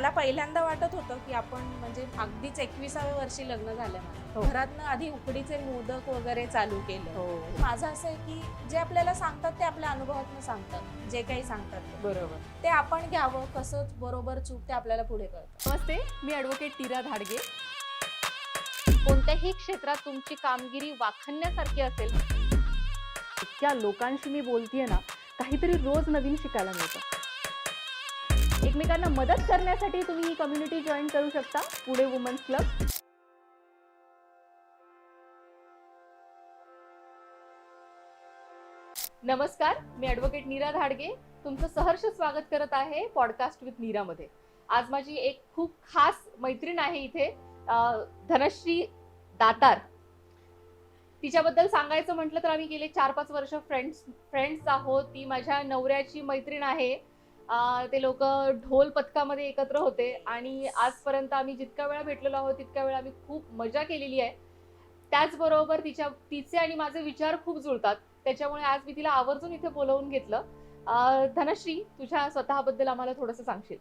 मला पहिल्यांदा वाटत होतं की आपण म्हणजे अगदीच 21व्या वर्षी लग्न झालं हो. ना, घरातनं आधी उकडीचे मोदक वगैरे चालू केलं. हो. माझं असं आहे की जे आपल्याला सांगतात ते आपल्या अनुभवातून सांगतात, जे काही सांगतात बरोबर. ते आपण घ्यावं, कसं बरोबर चूक ते आपल्याला पुढे कळतं. नमस्ते, मी ॲडव्होकेट नीरा धाडगे. कोणत्याही क्षेत्रात तुमची कामगिरी वाखाणण्यासारखी असेल, इतक्या लोकांशी मी बोलतेय ना, काहीतरी रोज नवीन शिकायला मिळतं. एकमेकांना मदत करण्यासाठी तुम्ही ही कम्युनिटी जॉईन करू शकता, पुणे वुमन्स क्लब. नमस्कार, मी ॲडव्होकेट नीरा धाडगे तुमचं सहर्ष स्वागत करत आहे पॉडकास्ट विथ नीरामध्ये. आज माझी एक खूप खास मैत्रीण आहे इथे, धनश्री दातार. तिच्याबद्दल सांगायचं म्हटलं तर आम्ही गेले 4-5 वर्ष फ्रेंड्स आहोत. ती माझ्या नवऱ्याची मैत्रीण आहे. ते लोक ढोल पथकामध्ये एकत्र होते आणि आजपर्यंत आम्ही जितक्या वेळा भेटलेलो आहोत तितक्या वेळा आम्ही खूप मजा केलेली आहे. त्याचबरोबर तिचे आणि माझे विचार खूप जुळतात, त्याच्यामुळे आज मी तिला आवर्जून इथे बोलवून घेतलं. धनश्री, तुझ्या स्वतःबद्दल आम्हाला थोडंसं सांगशील?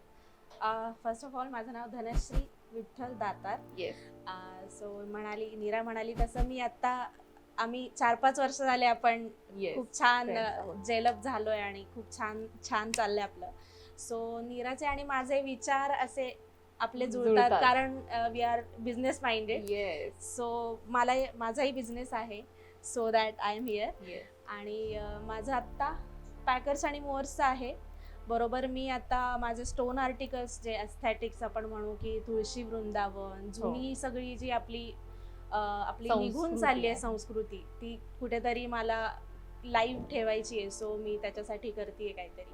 फर्स्ट ऑफ ऑल माझं नाव धनश्री विठ्ठल दातार. येस. सो नीरा म्हणाली तसं मी आता आम्ही 4-5 वर्ष झाले आपण खूप छान जेलप झालोय आणि खूप छान छान चाललंय आपलं. सो नीराचे आणि माझे विचार असे आपले जुळतात कारण we are business minded. Yes. So माझाही बिझनेस आहे, so that I am here. आणि माझं आत्ता पॅकर्स आणि मोअर्सचं आहे. बरोबर मी आता माझे स्टोन आर्टिकल्स जे एस्थेटिक्स आपण म्हणू की तुळशी वृंदावन, जुनी सगळी जी आपली निघून चालली आहे संस्कृती, ती कुठेतरी मला लाईव्ह ठेवायची आहे. सो मी त्याच्यासाठी करतेय काहीतरी.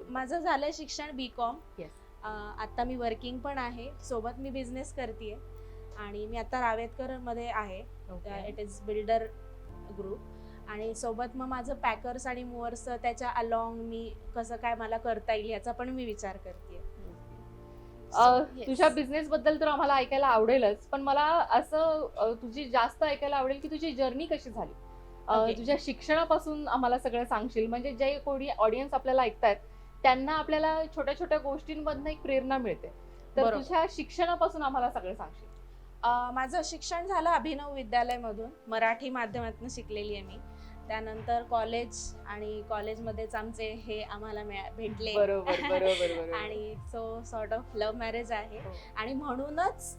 माझं झालंय शिक्षण B.Com. आता मी वर्किंग पण आहे, सोबत मी बिझनेस करतेय आणि मी आता रावेतकर मध्ये आहे. इट इज बिल्डर ग्रुप आणि सोबत मग माझं पॅकर्स आणि मूव्हर्स त्याच्या अलॉंग मी कसं काय मला करता येईल याचा पण मी विचार करतेय. तुझ्या बिझनेस बद्दल तर आम्हाला ऐकायला आवडेलच, पण मला असं तुझी जास्त ऐकायला आवडेल की तुझी जर्नी कशी झाली. तुझ्या शिक्षणापासून आम्हाला सगळं सांगशील, म्हणजे जे कोणी ऑडियन्स आपल्याला ऐकतायत त्यांना आपल्याला छोट्या छोट्या गोष्टींमधून एक प्रेरणा मिळते. तर तुझ्या शिक्षणापासून आम्हाला सगळं सांगशील? माझं शिक्षण झालं अभिनव विद्यालयमधून, मराठी माध्यमातून शिकलेली आहे मी. त्यानंतर कॉलेज आणि कॉलेजमध्येच आमचे हे आम्हाला भेटले. बरोबर. आणि so sort of love marriage आहे. आणि म्हणूनच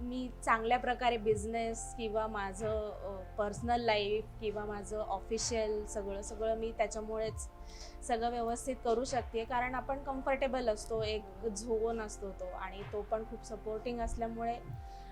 मी चांगल्या प्रकारे बिझनेस किंवा माझं पर्सनल लाईफ किंवा माझं ऑफिशियल सगळं मी त्याच्यामुळेच सगळं व्यवस्थित करू शकते, कारण आपण कम्फर्टेबल असतो, एक झोन असतो तो, आणि तो पण खूप सपोर्टिंग असल्यामुळे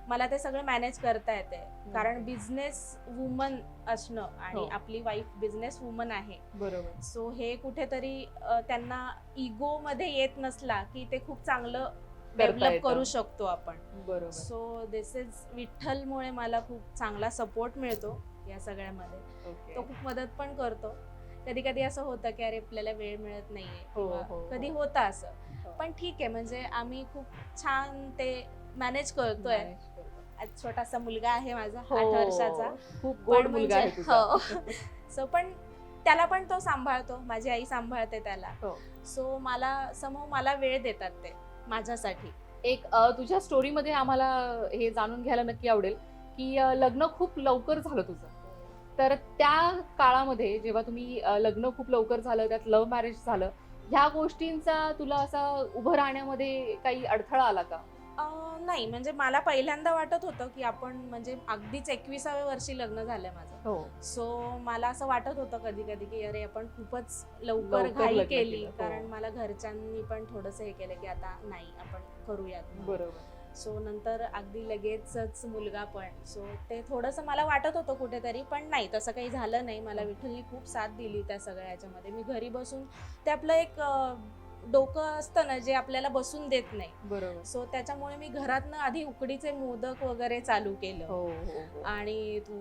मला ते सगळं मॅनेज करता येते. कारण बिझनेस वुमन असणं आणि आपली वाईफ बिझनेस वुमन आहे. बरोबर. सो हे कुठेतरी त्यांना इगो मध्ये येत नसला की ते खूप चांगलं डेव्हलप करू शकतो आपण. बरोबर. सो दिस इज विठ्ठलमुळे मला खूप चांगला सपोर्ट मिळतो या सगळ्यामध्ये. तो खूप मदत पण करतो. कधी कधी असं होतं की अरे आपल्याला वेळ मिळत नाहीये, कधी होतं असं, पण ठीक आहे, म्हणजे आम्ही खूप छान ते मॅनेज करतोय. छोटासा मुलगा आहे माझा 8 वर्षाचा, खूप गोड मुलगा आहे तुझा. सो पण त्याला पण तो सांभाळतो, माझी आई सांभाळते त्याला. सो मला वेळ देतात ते माझ्यासाठी. एक तुझ्या स्टोरीमध्ये आम्हाला हे जाणून घ्यायला नक्की आवडेल की लग्न खूप लवकर झालं तुझं. तर त्या काळामध्ये जेव्हा तुम्ही लग्न खूप लवकर झालं, त्यात लव्ह मॅरेज झालं, ह्या गोष्टींचा तुला असा उभं राहण्यामध्ये काही अडथळा आला का? नाही, म्हणजे मला पहिल्यांदा वाटत होतं की आपण म्हणजे अगदीच 21व्या वर्षी लग्न झालंय माझं. सो मला असं वाटत होतं कधी कधी की अरे आपण खूपच लवकर घाई केली, कारण मला घरच्यांनी पण थोडंसं हे केलं की आता नाही आपण करूयात. बरोबर. सो नंतर अगदी लगेचच मुलगा पण. सो ते थोडंसं मला वाटत होतं कुठेतरी, पण नाही, तसं काही झालं नाही. मला विठ्ठलनी खूप साथ दिली त्या सगळ्या याच्यामध्ये. मी घरी बसून ते आपलं एक डोकं असतं ना जे आपल्याला बसून देत नाही. बरोबर. सो त्याच्यामुळे मी घरातनं आधी उकडीचे मोदक वगैरे चालू केलं आणि तू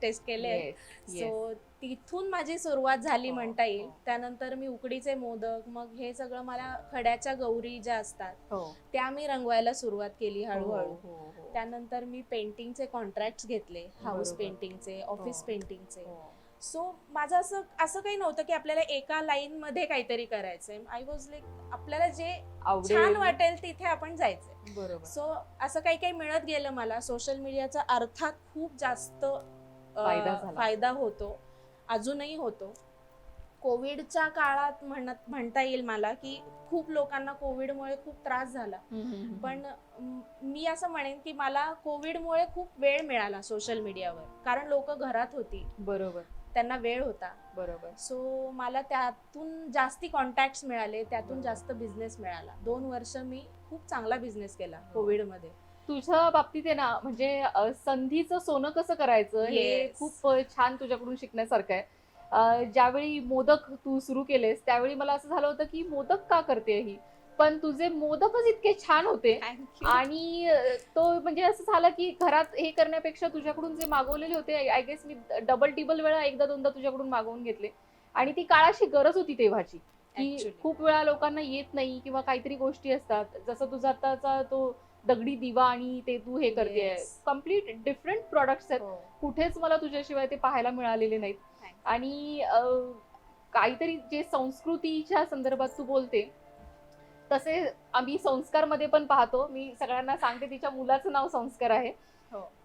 टेस्ट केले. सो तिथून माझी सुरुवात झाली म्हणता येईल. त्यानंतर मी उकडीचे मोदक, मग हे सगळं मला खड्याच्या गौरी ज्या असतात त्या मी रंगवायला सुरुवात केली हळूहळू. त्यानंतर मी पेंटिंगचे कॉन्ट्रॅक्ट घेतले, हाऊस पेंटिंगचे, ऑफिस पेंटिंगचे. सो माझं असं असं काही नव्हतं की आपल्याला एका लाईन मध्ये काहीतरी करायचंय. आय वॉज लाईक आपल्याला जे छान वाटेल तिथे आपण जायचंय. बरोबर. सो असं काही काही मिळत गेलं मला. सोशल मीडियाचा अर्थात खूप जास्त फायदा होतो, अजूनही होतो. कोविडच्या काळात म्हणता येईल मला की खूप लोकांना कोविडमुळे खूप त्रास झाला. पण मी असं म्हणेन की मला कोविडमुळे खूप वेळ मिळाला सोशल मीडियावर, कारण लोक घरात होती. बरोबर. त्यांना वेळ होता. बरोबर. सो मला त्यातून जास्ती कॉन्टॅक्ट मिळाले, त्यातून जास्त बिझनेस मिळाला. 2 वर्ष मी खूप चांगला बिझनेस केला कोविडमध्ये. तुझ्या बाबतीत आहे ना, म्हणजे संधीचं सोनं कसं करायचं हे खूप छान तुझ्याकडून शिकण्यासारखं आहे. ज्यावेळी मोदक तू सुरू केलेस त्यावेळी मला असं झालं होतं की मोदक का करते ही, पण तुझे मोदकच इतके छान होते आणि तो म्हणजे असं झालं की घरात हे करण्यापेक्षा तुझ्याकडून जे मागवलेले होते, आय गेस मी डबल टिबल वेळा एकदा दोनदा तुझ्याकडून मागवून घेतले. आणि ती काळाची गरज होती तेव्हाची, की खूप वेळा लोकांना येत नाही किंवा काहीतरी गोष्टी असतात. जसं तुझा आताचा तो दगडी दिवा आणि ते तू हे करते, कम्प्लीट डिफरंट प्रोडक्ट्स आहेत. कुठेच मला तुझ्याशिवाय ते पाहायला मिळालेले नाहीत. आणि काहीतरी जे संस्कृतीच्या संदर्भात तू बोलते तसे आम्ही संस्कार मध्ये पण पाहतो. मी सगळ्यांना सांगते तिच्या मुलाचं नाव संस्कार आहे.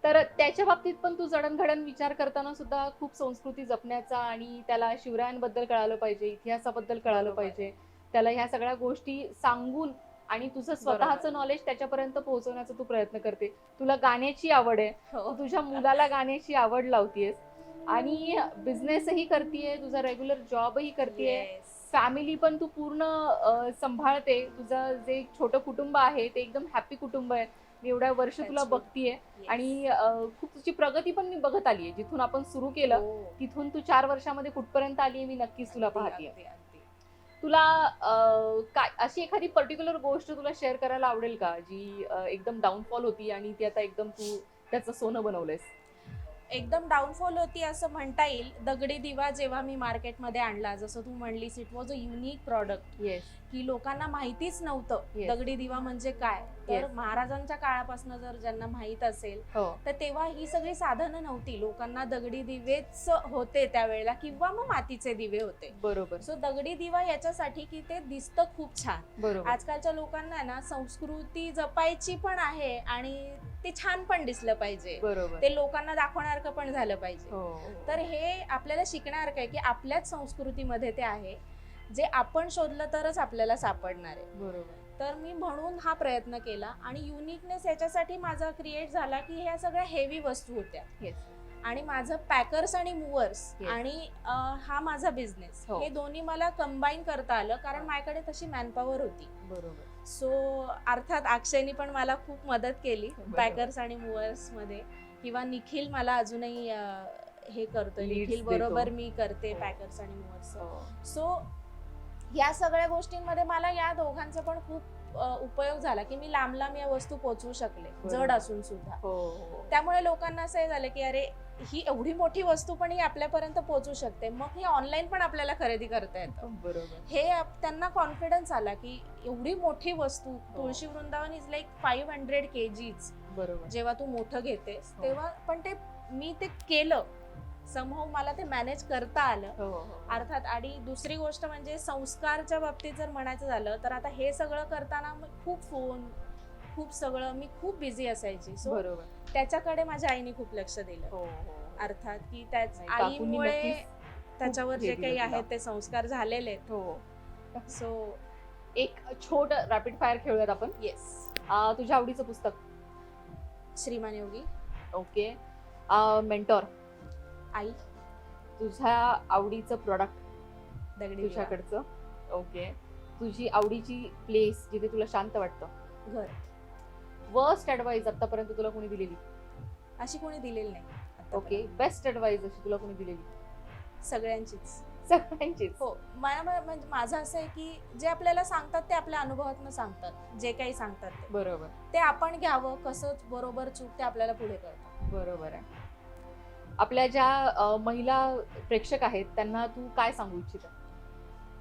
तर त्याच्या बाबतीत पण तू जडणघडण विचार करताना सुद्धा खूप संस्कृती जपण्याचा आणि त्याला शिवरायांबद्दल कळालं पाहिजे, इतिहासाबद्दल कळालं पाहिजे, त्याला ह्या सगळ्या गोष्टी सांगून आणि तुझं स्वतःचं नॉलेज त्याच्यापर्यंत पोहोचवण्याचा तू प्रयत्न करते. तुला गाण्याची आवड आहे, तुझ्या मुलाला गाण्याची आवड लावतीयस आणि बिझनेसही करतीये, तुझा रेग्युलर जॉबही करतीये, फॅमिली पण तू पूर्ण सांभाळते. तुझं जे छोटं कुटुंब आहे ते एकदम हॅपी कुटुंब आहे. मी एवढ्या वर्ष तुला बघतीये आणि खूप तुझी प्रगती पण मी बघत आलीये. जिथून आपण सुरू केलं तिथून तू 4 वर्षामध्ये कुठपर्यंत आलीये मी नक्कीच तुला पाहतीये. तुला काय अशी एखादी पर्टिक्युलर गोष्ट तुला शेअर करायला आवडेल का, जी एकदम डाऊनफॉल होती आणि ती आता एकदम तू त्याचं सोनं बनवलंयस? एकदम डाऊनफॉल होती असं म्हणता येईल. दगडी दिवा जेव्हा मी मार्केटमध्ये आणला, जसं तू म्हणलीस, it was a unique product, की लोकांना माहितीच नव्हतं दगडी दिवा म्हणजे काय. तर महाराजांच्या काळापासून जर ज्यांना माहित असेल तर तेव्हा ही सगळी साधनं नव्हती. लोकांना दगडी दिवेच होते त्यावेळेला किंवा मग मातीचे दिवे होते. बरोबर. सो दगडी दिवा याच्यासाठी की ते दिसतं खूप छान. बरोबर. आजकालच्या लोकांना ना संस्कृती जपायची पण आहे आणि ते छान पण दिसलं पाहिजे. बरोबर. ते लोकांना दाखवणारं पण झालं पाहिजे. तर हे आपल्याला शिकण्यासारखं आहे की आपल्याच संस्कृतीमध्ये ते आहे, जे आपण शोधलं तरच आपल्याला सापडणार आहे. बरोबर. तर मी म्हणून हा प्रयत्न केला आणि युनिकनेस याच्यासाठी माझा क्रिएट झाला की ह्या सगळ्या हेवी वस्तू होत्या आणि माझं पॅकर्स आणि मूव्हर्स आणि हा माझा बिझनेस, हे दोन्ही मला कंबाईन करता आलं कारण माझ्याकडे तशी मॅनपॉवर होती. बरोबर. सो अर्थात अक्षयनी पण मला खूप मदत केली पॅकर्स आणि मूव्हर्स मध्ये, किंवा निखिल मला अजूनही हे करतोय, निखिल बरोबर मी करते पॅकर्स आणि मूव्हर्स. सो या सगळ्या गोष्टींमध्ये मला या दोघांचा पण खूप उपयोग झाला की मी लांब लांब या वस्तू पोहोचवू शकले, जड असून सुद्धा. त्यामुळे लोकांना असं झालं की अरे ही एवढी मोठी वस्तू पण ही आपल्यापर्यंत पोहोचू शकते, मग ही ऑनलाईन पण आपल्याला खरेदी करता येतं. बरोबर. हे त्यांना कॉन्फिडन्स आला की एवढी मोठी वस्तू, तुळशी वृंदावन इज लाईक 500 kgs. बरोबर. जेव्हा तू मोठं घेतेस तेव्हा पण ते मी ते केलं, समहाऊ मला ते मॅनेज करता आलं. अर्थात. आणि दुसरी गोष्ट म्हणजे संस्कारच्या बाबतीत जर म्हणायचं झालं तर आता हे सगळं करताना खूप फोन, खूप सगळं, मी खूप बिझी असायची. सो त्याच्याकडे माझ्या आईने खूप लक्ष दिलं. अर्थात की आईमुळे त्याच्यावर जे काही आहे ते संस्कार झालेले आहेत. सो एक छोट रॅपिड फायर खेळूयात आपण. तुझ्या आवडीचं पुस्तक? श्रीमान योगी. ओके. मेंटॉर? आई. तुझ्या आवडीचं प्रोडक्ट? दगडी तुझ्याकडचं. ओके. तुझी आवडीची प्लेस जिथे तुला शांत वाटतं? घर. वर्स्ट ऍडवाइस आतापर्यंत तुला कोणी दिलेली? अशी कोणी दिलेली नाही. ओके. बेस्ट ऍडवाइस अशी तुला कोणी दिलेली? सगळ्यांचीच. हो. म्हणजे माझं असं आहे की जे आपल्याला सांगतात ते आपल्या अनुभवातून सांगतात, जे काही सांगतात ते. बरोबर. ते आपण घ्यावं, कसं बरोबर चूक ते आपल्याला पुढे कळतं. बरोबर आहे. आपल्या ज्या महिला प्रेक्षक आहेत त्यांना तू काय सांगू इच्छिता?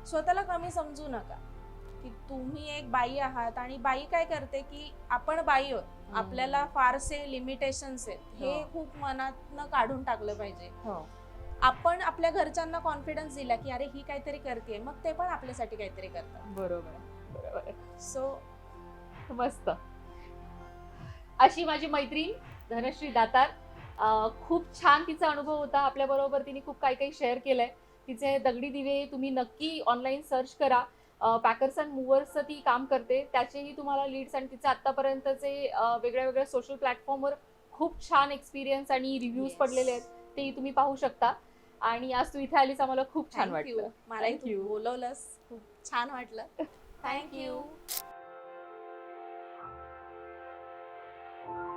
स्वतःला कमी समजू नका, की तुम्ही एक बाई आहात आणि बाई काय करते की आपण बाई आहोत, आपल्याला फारसे लिमिटेशन्स आहेत, हे खूप मनातनं काढून टाकलं पाहिजे. आपण आपल्या घरच्यांना कॉन्फिडन्स दिला की अरे ही काहीतरी करते, मग ते पण आपल्यासाठी काहीतरी करतात. बरोबर. सो मस्त. अशी माझी मैत्रीण धनश्री दातार. खूप छान तिचा अनुभव होता आपल्या बरोबर. तिने खूप काही शेअर केलंय. तिचे दगडी दिवे तुम्ही नक्की ऑनलाईन सर्च करा. पॅकर्स अँड मूव्हर्सचं ती काम करते, त्याचेही तुम्हाला लीड्स आणि तिचे आतापर्यंतचे वेगळ्या वेगळ्या सोशल प्लॅटफॉर्मवर खूप छान एक्सपिरियन्स आणि रिव्ह्यूज Yes. पडलेले आहेत, तेही तुम्ही पाहू शकता. आणि आज तू इथे आलीस, आम्हाला खूप छान थँक्यू. वाटलं. मला Thank you. बोलवलंस, खूप छान वाटलं. थँक्यू.